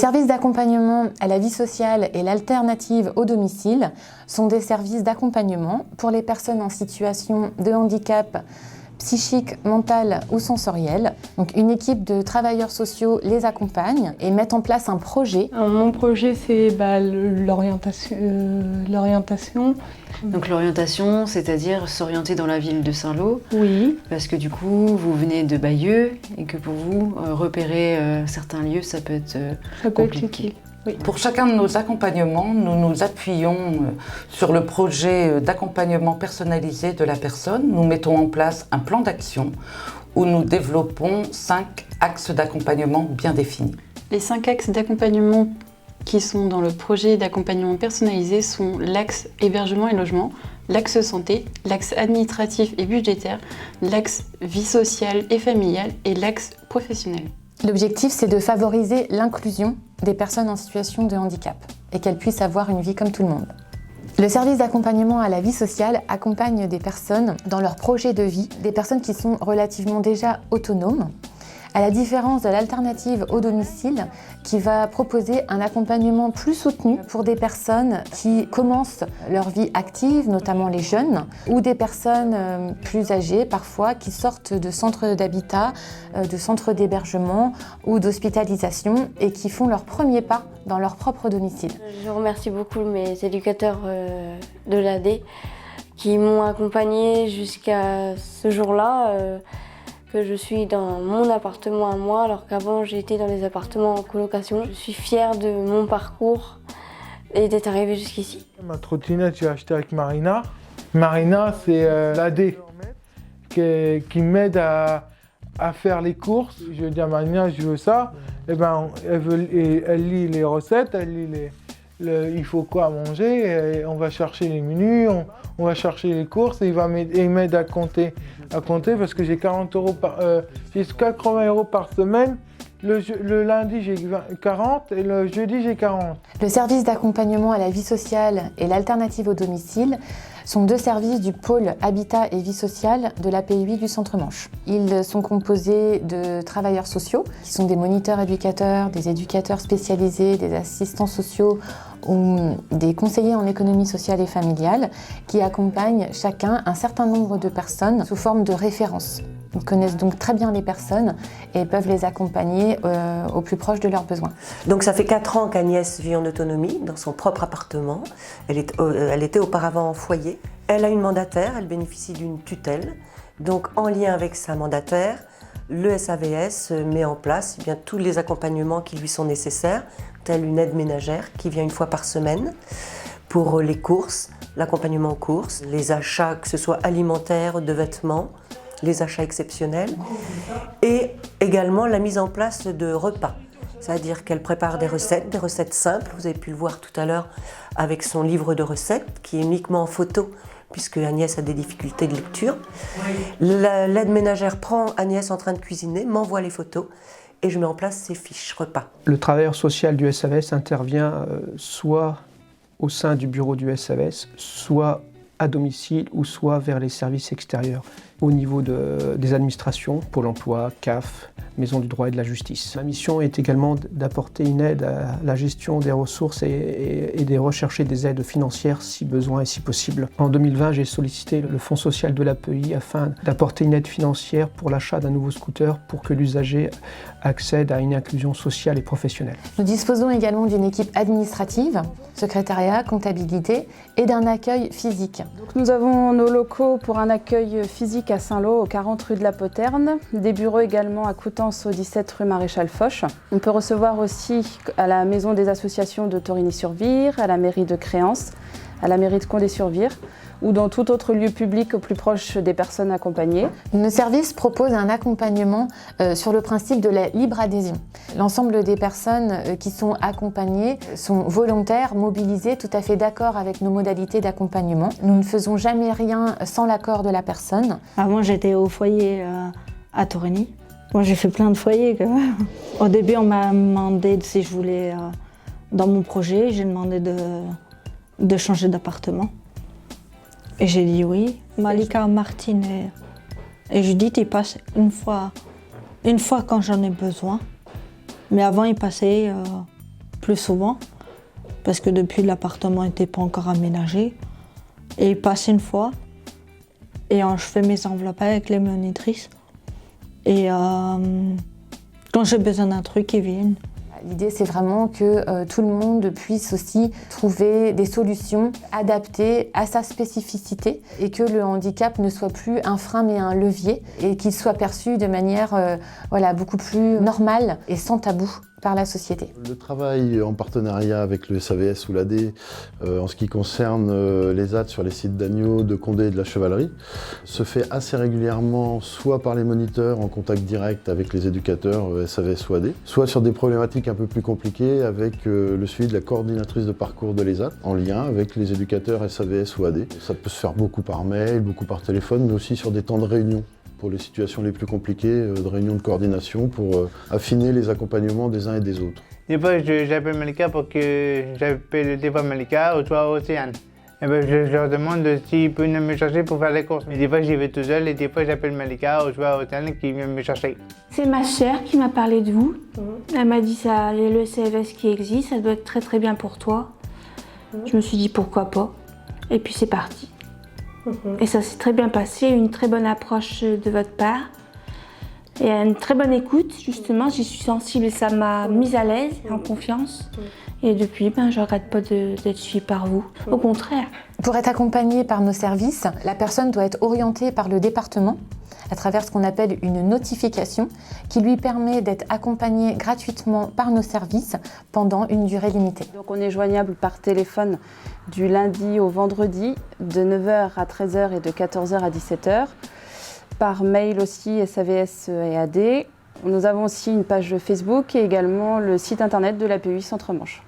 services d'accompagnement à la vie sociale et l'alternative au domicile sont des services d'accompagnement pour les personnes en situation de handicap psychique, mental ou sensoriel. Donc une équipe de travailleurs sociaux les accompagne et met en place un projet. Mon projet, c'est l'orientation. Donc l'orientation, c'est-à-dire s'orienter dans la ville de Saint-Lô. Oui. Parce que du coup, vous venez de Bayeux et que pour vous, repérer certains lieux, ça peut être compliqué. Oui. Pour chacun de nos accompagnements, nous nous appuyons sur le projet d'accompagnement personnalisé de la personne. Nous mettons en place un plan d'action où nous développons 5 axes d'accompagnement bien définis. Les 5 axes d'accompagnement qui sont dans le projet d'accompagnement personnalisé sont l'axe hébergement et logement, l'axe santé, l'axe administratif et budgétaire, l'axe vie sociale et familiale et l'axe professionnel. L'objectif, c'est de favoriser l'inclusion des personnes en situation de handicap et qu'elles puissent avoir une vie comme tout le monde. Le service d'accompagnement à la vie sociale accompagne des personnes dans leur projet de vie, des personnes qui sont relativement déjà autonomes, à la différence de l'alternative au domicile qui va proposer un accompagnement plus soutenu pour des personnes qui commencent leur vie active, notamment les jeunes, ou des personnes plus âgées parfois qui sortent de centres d'habitat, de centres d'hébergement ou d'hospitalisation et qui font leur premier pas dans leur propre domicile. Je remercie beaucoup mes éducateurs de l'AD qui m'ont accompagnée jusqu'à ce jour-là. Que je suis dans mon appartement à moi, alors qu'avant j'étais dans des appartements en colocation. Je suis fière de mon parcours et d'être arrivée jusqu'ici. Ma trottinette, j'ai acheté avec Marina. Marina, c'est l'AD qui m'aide à faire les courses. Je dis à Marina, je veux ça. Et ben, elle lit les recettes, elle lit il faut quoi à manger. Et on va chercher les menus, on va chercher les courses. Et il m'aide à compter parce que j'ai 80 € par semaine. Le lundi, j'ai 40 et le jeudi, j'ai 40. Le service d'accompagnement à la vie sociale et l'alternative au domicile sont 2 services du pôle Habitat et Vie sociale de l'API du Centre-Manche. Ils sont composés de travailleurs sociaux, qui sont des moniteurs éducateurs, des éducateurs spécialisés, des assistants sociaux ou des conseillers en économie sociale et familiale, qui accompagnent chacun un certain nombre de personnes sous forme de référence. Ils connaissent donc très bien les personnes et peuvent les accompagner au plus proche de leurs besoins. Donc ça fait 4 ans qu'Agnès vit en autonomie dans son propre appartement. Elle était auparavant en foyer. Elle a une mandataire, elle bénéficie d'une tutelle. Donc en lien avec sa mandataire, le SAVS met en place tous les accompagnements qui lui sont nécessaires, telle une aide ménagère qui vient une fois par semaine pour les courses, l'accompagnement aux courses, les achats, que ce soit alimentaires, de vêtements, les achats exceptionnels et également la mise en place de repas. C'est-à-dire qu'elle prépare des recettes simples, vous avez pu le voir tout à l'heure avec son livre de recettes qui est uniquement en photo puisque Agnès a des difficultés de lecture. L'aide ménagère prend Agnès en train de cuisiner, m'envoie les photos et je mets en place ses fiches repas. Le travailleur social du SAVS intervient soit au sein du bureau du SAVS, soit à domicile ou soit vers les services extérieurs, au niveau des administrations, Pôle emploi, CAF, Maison du droit et de la justice. Ma mission est également d'apporter une aide à la gestion des ressources et de rechercher des aides financières si besoin et si possible. En 2020, j'ai sollicité le Fonds social de l'API afin d'apporter une aide financière pour l'achat d'un nouveau scooter pour que l'usager accède à une inclusion sociale et professionnelle. Nous disposons également d'une équipe administrative, secrétariat, comptabilité et d'un accueil physique. Donc nous avons nos locaux pour un accueil physique à Saint-Lô, au 40 rue de la Poterne, des bureaux également à Coutances au 17 rue Maréchal Foch. On peut recevoir aussi à la maison des associations de Torigny-sur-Vire, à la mairie de Créance, à la mairie de Condé-sur-Vire ou dans tout autre lieu public au plus proche des personnes accompagnées. Nos services proposent un accompagnement sur le principe de la libre adhésion. L'ensemble des personnes qui sont accompagnées sont volontaires, mobilisées, tout à fait d'accord avec nos modalités d'accompagnement. Nous ne faisons jamais rien sans l'accord de la personne. Avant, j'étais au foyer à Torigny. Moi, j'ai fait plein de foyers. Au début, on m'a demandé si je voulais, dans mon projet, j'ai demandé de changer d'appartement. Et j'ai dit oui. Malika, Martine et Judith, ils passent une fois quand j'en ai besoin. Mais avant, ils passaient plus souvent, parce que depuis l'appartement n'était pas encore aménagé. Et il passe une fois, et je fais mes enveloppes avec les monitrices. Et quand j'ai besoin d'un truc, ils viennent. L'idée, c'est vraiment que tout le monde puisse aussi trouver des solutions adaptées à sa spécificité et que le handicap ne soit plus un frein mais un levier et qu'il soit perçu de manière beaucoup plus normale et sans tabou par la société. Le travail en partenariat avec le SAVS ou l'AD en ce qui concerne les AD sur les sites d'Agneaux, de Condé et de la Chevalerie se fait assez régulièrement soit par les moniteurs en contact direct avec les éducateurs SAVS ou AD, soit sur des problématiques un peu plus compliquées avec le suivi de la coordinatrice de parcours de l'ESAT en lien avec les éducateurs SAVS ou AD. Ça peut se faire beaucoup par mail, beaucoup par téléphone, mais aussi sur des temps de réunion pour les situations les plus compliquées, de réunions de coordination pour affiner les accompagnements des uns et des autres. Des fois, j'appelle Malika pour que j'appelle des fois Malika ou toi Océane. Et ben, je leur demande s'ils peuvent venir me chercher pour faire les courses. Mais des fois, j'y vais tout seul et des fois, j'appelle Malika ou toi Océane qui vient me chercher. C'est ma sœur qui m'a parlé de vous. Elle m'a dit ça, il y a le CFS qui existe, ça doit être très très bien pour toi. Je me suis dit pourquoi pas. Et puis c'est parti. Et ça s'est très bien passé, une très bonne approche de votre part. Et une très bonne écoute, justement, j'y suis sensible et ça m'a mise à l'aise, en confiance. Et depuis, je ne regrette pas d'être suivie par vous, au contraire. Pour être accompagnée par nos services, la personne doit être orientée par le département à travers ce qu'on appelle une notification qui lui permet d'être accompagnée gratuitement par nos services pendant une durée limitée. Donc on est joignable par téléphone du lundi au vendredi de 9h à 13h et de 14h à 17h. Par mail aussi SAVS et AD. Nous avons aussi une page Facebook et également le site internet de l'APUI Centre-Manche.